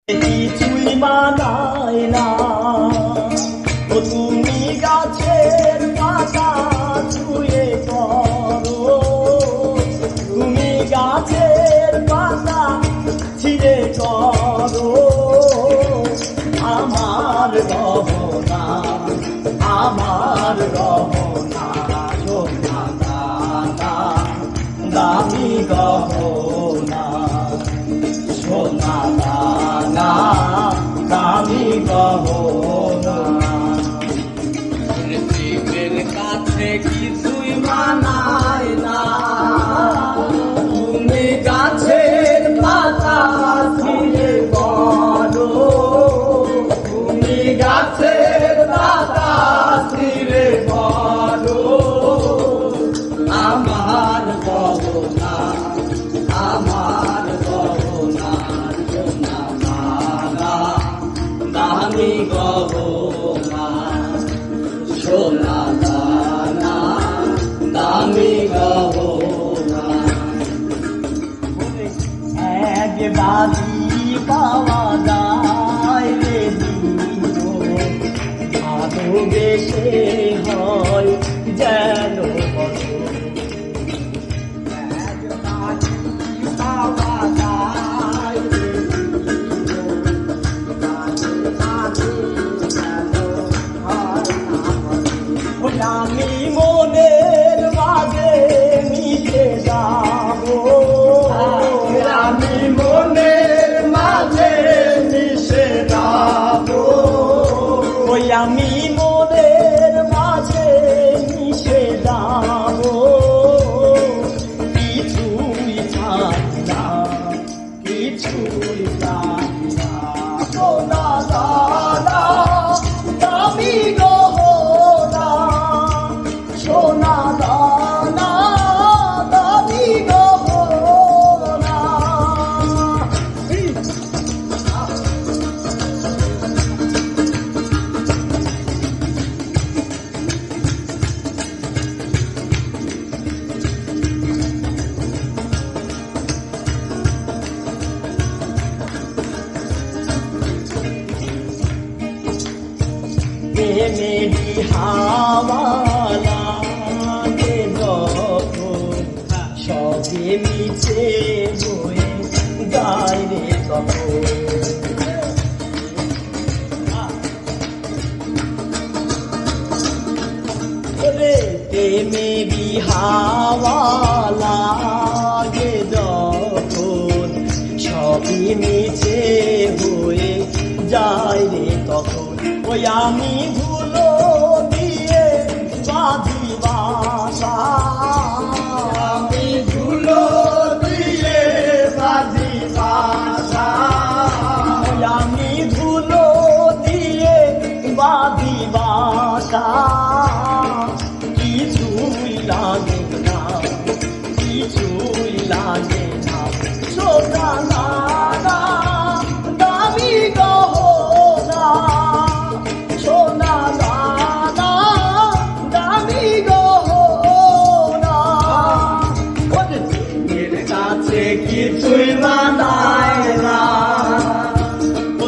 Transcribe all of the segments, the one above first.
কিছুই মানায় না। ও তুমি গাছের পাতা ছুঁয়ে করো, তুমি গাছের পাতা ছিঁড়ে করো আমার গহনা, আমার গহনা সোনা দানা দামি গহনা, সোনা দানা দামি গহনা। শিবের কাছে কিছুই মানায় না, তুমি গাছের পাতা ছিঁড়ে করো, তুমি গাছের পাতা ছিঁড়ে করো আমার গহনা, আমার গহনা সোনা দানা দামি গহনা, সোনা দানা দামি গহনা। এক বাজি পাওয়া যায় রে ভালোবেসে হয় যেন আমি মনের মাঝে মিশে যাব, আমি মনের মাঝে মিশে যাব, ওই আমি মনের মাঝে মিশে যাব, কিছুই জানি না, কিছুই জানি না সোনা দানা দামি গহনা, সোনা দানা দামি গহনা। মেরি হাওয়া লাগে যখন সবে মিছে বয়ে যায় রে তখন, মেরি হাওয়া লাগে যখন সবে মিছে হয়ে যায় রে তখন, ওই আমি ধুলো দিয়ে বাঁধি বাসা, আমি ধুলো দিয়ে বাঁধি বাসা, ওই আমি ধুলো দিয়ে বাঁধি বাসা, কিছুই লাগে না, কিছুই লাগে না সোনা দানা দামি গহনা, সোনা দানা দামি গহনা। ওদের কাছে কিছুই মানায় না,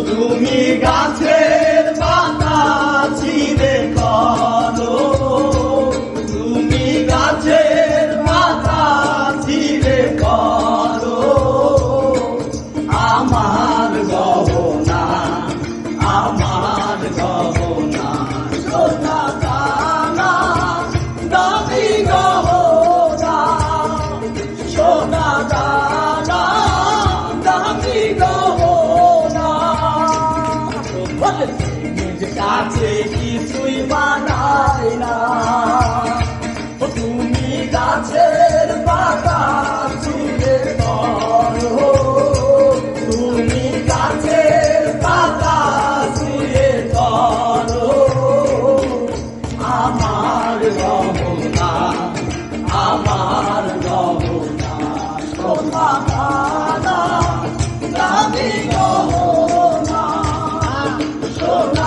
তুমি গাছের পাতা ছিঁড়ে করো, তুমি গাছের পাতা ছিঁড়ে করো আমার গহনা, আমার গহনা সোনা দানা দামি গহনা, সোনা দানা দামি গহনা। কাছে কিছুই মানায় না, তুমি গাছের পাতা ছিঁড়ে করো, তুমি গাছের পাতা ছিঁড়ে করো আমার গহনা, আমার গহনা সোনা দানা দামি গহনা, সোনা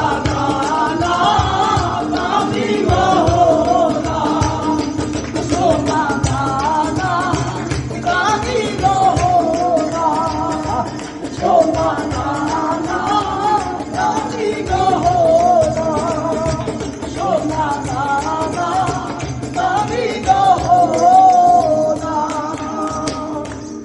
না না